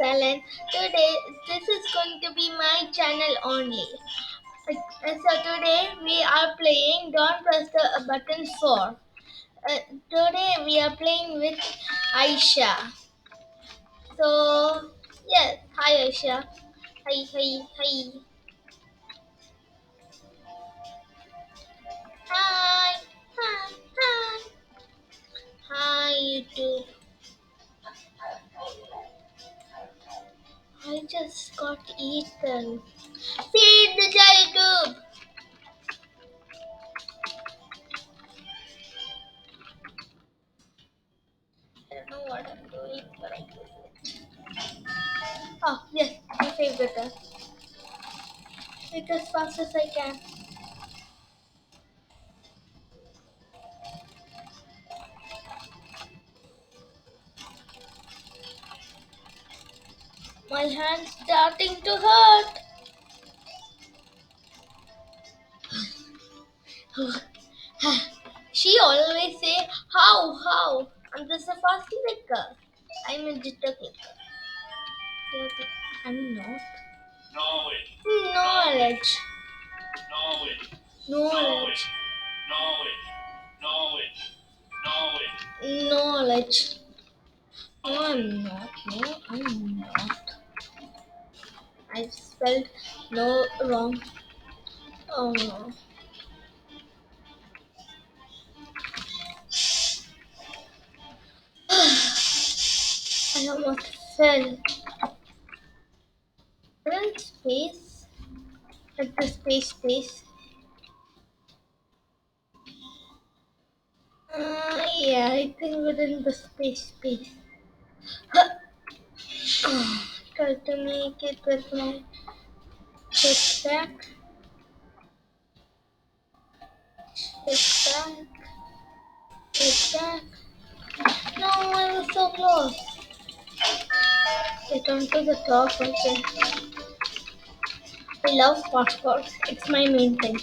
Alan. Today, this is going to be my channel only. So today we are playing Don't Press the Button 4. Today we are playing with Aisha. So yes, hi Aisha. Hi, hi, hi. Hi, hi, hi. Hi YouTube. I just got eaten. Feed the YouTube. I don't know what I'm doing, but I do it. Oh yes, my favorite. It as fast as I can. My hand's starting to hurt. She always say, how? I'm just a fast clicker. I'm a jitter clicker. I'm not. Knowledge. Knowledge. Knowledge. No, I'm not. No, I'm not. I spelled no wrong. Oh no. I almost fell. Print space. Like the space. Yeah, I think within the space. Try to make it with my hip back, hip back, hip back. No, I was so close. Get onto the top, okay. I love passports. It's my main thing.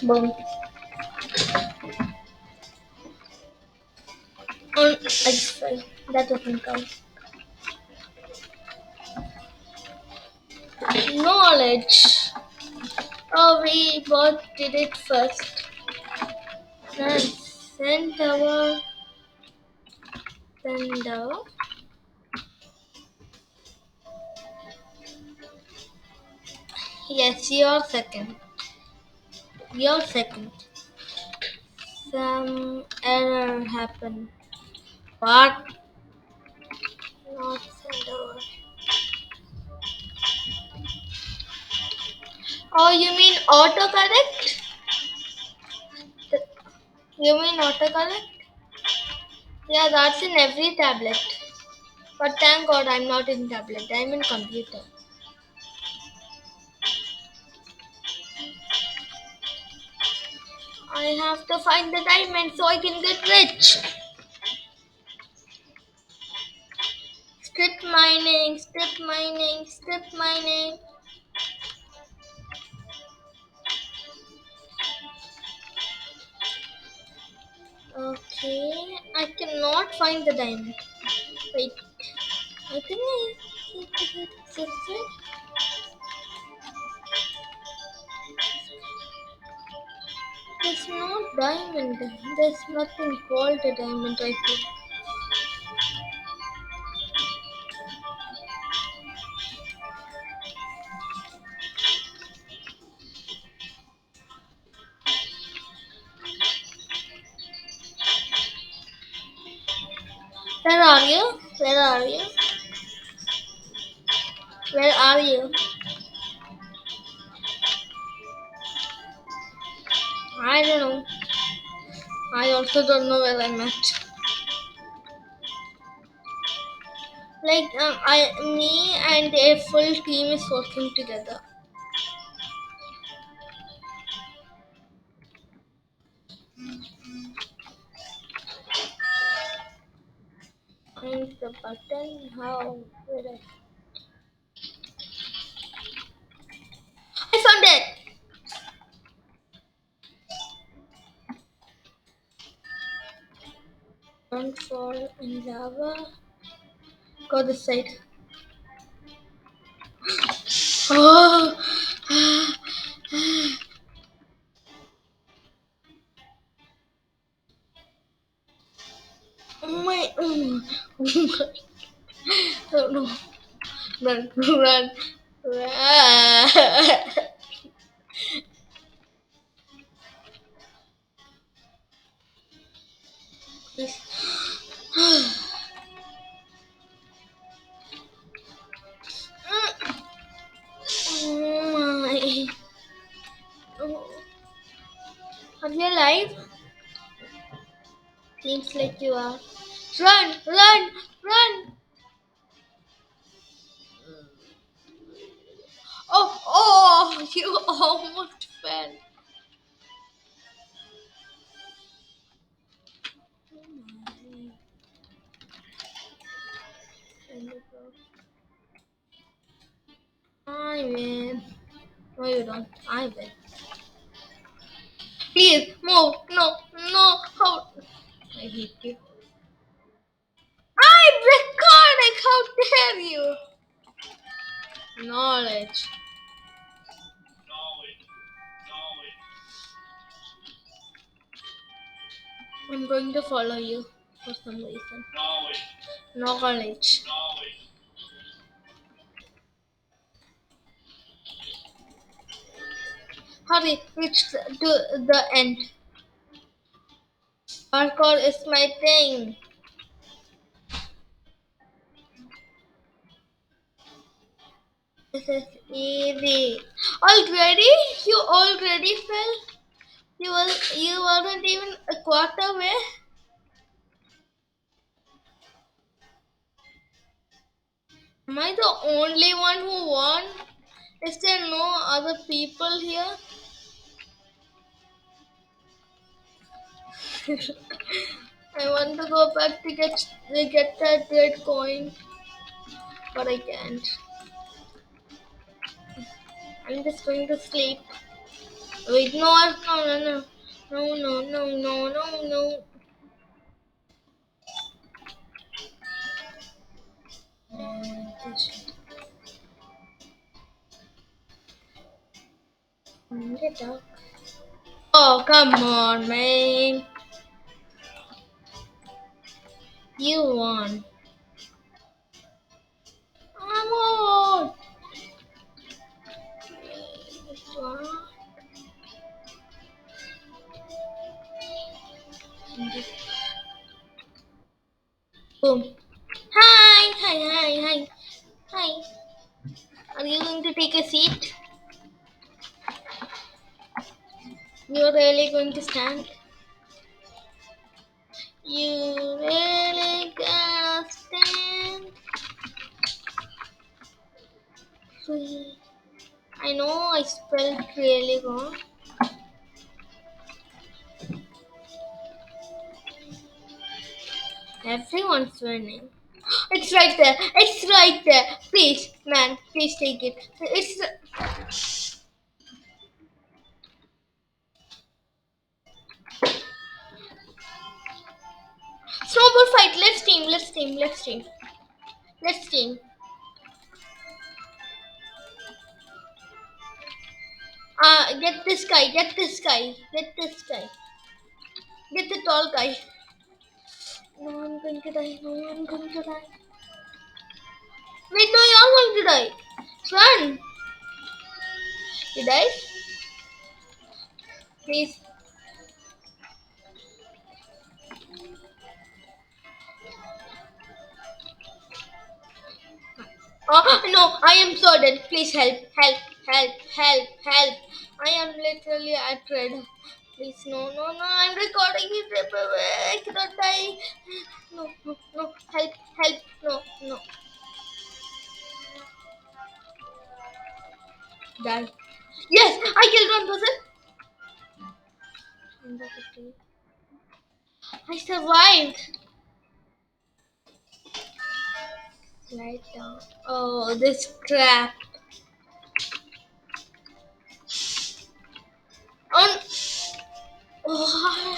Boom. I just fell. That doesn't count. Knowledge. Oh, we both did it first. Nice. Send our sender. Yes, you're second. You're second. Some error happened. What? Not send over. Oh, you mean autocorrect? You mean autocorrect? Yeah, that's in every tablet. But thank God I'm not in tablet. I'm in computer. I have to find the diamond so I can get rich. Strip mining. Okay, I cannot find the diamond. Wait, I think there's no diamond. There's nothing called a diamond right here. Where are you? Where are you? Where are you? I don't know. I also don't know where I'm at. Like me and a full team is working together. And the button, how? I found it. Don't fall in lava. Go this side. Oh, oh my. Oh my. Oh no. Run, run, run. Oh my. Oh. Are you alive? Seems like you are. Run, run, run. Oh, oh, you almost fell. I win. No, you don't. I win. Please, move. No, no. How? I hate you. I'm recording. How dare you? Knowledge. I'm going to follow you for some reason. Knowledge. Hurry, reach to the end. Parkour is my thing. This is easy. Already? You already fell? You weren't even a quarter way? Am I the only one who won? Is there no other people here? I want to go back to get that red coin, but I can't. I'm just going to sleep. Wait, no, no, no, no. No, no, no, no, no, no. Get up. Oh, come on, man. You won. Come on. Boom. Hi, hi, hi, hi. Hi. Are you going to take a seat? You're really going to stand? You really gonna stand? Free. I know I spelled really wrong. Everyone's winning. It's right there. It's right there. Please, man, please take it. It's snowball fight. Let's team. Let's team. Let's team. Let's team. Get this guy. Get this guy. Get this guy. Get the tall guy. No, I'm going to die. No, I'm going to die. Wait, no, you're going to die. Run. You died? Please. Oh no, I am so dead. Please help, help, help, help, help. I am literally at red. Please, no, no, no. I'm recording it. I cannot die. No, no, no. Help, help. No, no. Die. Yes, I killed one person. I survived. Slide down. Oh, this crap. On. Oh.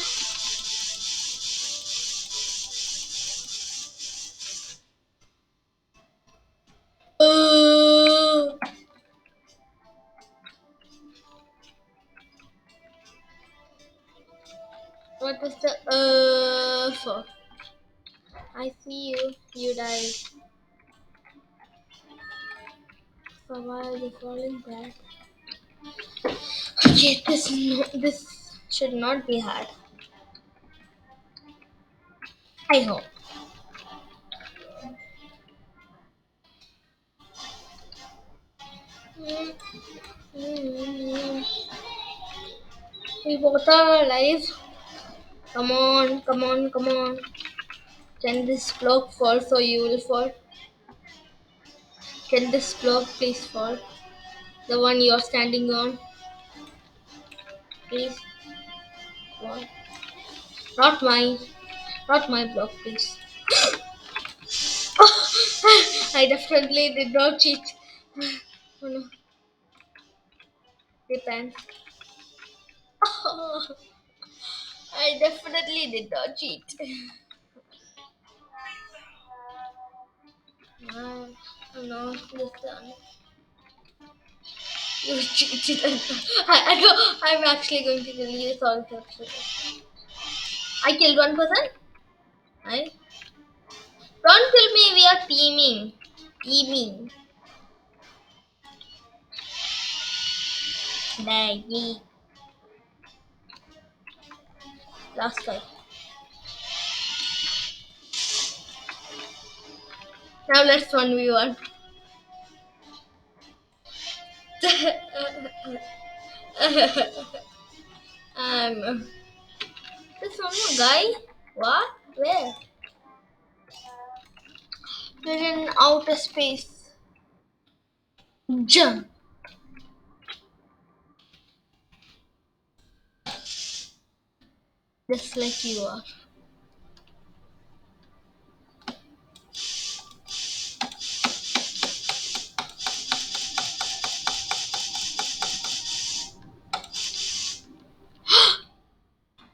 What was the for? I see you. You died. Survive the falling back. Okay, this should not be hard. I hope. Mm, mm. We both are alive. Come on, come on, come on. Can this block fall so you will fall? Can this block please fall? The one you're standing on, please. Fall. Not mine. Not my block, please. I definitely did not cheat. Oh no, depends. I definitely did not cheat. Ah, oh no, this one. You cheated. I know. I'm actually going to tell you sorry. I killed one person. I don't kill me. We are teaming. Teaming. Daddy. Last guy. Now let's 1v1. um, there's one more guy. What? Where? They're in outer space. Jump. Just like you are.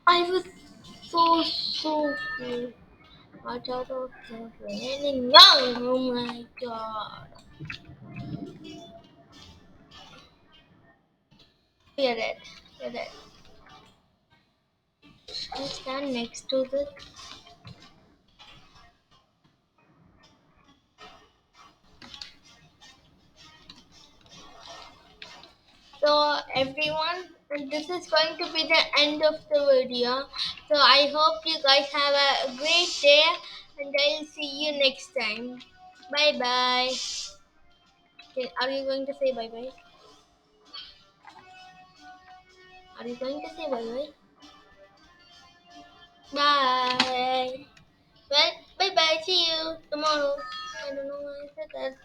I was so cool. I thought of raining young. Oh my god. You're dead. You're dead. I stand next to the. So everyone, this is going to be the end of the video. So I hope you guys have a great day, and I'll see you next time. Bye bye. Okay, are you going to say bye bye? Are you going to say bye bye? Bye. Well, bye bye. See you tomorrow. I don't know why I said that.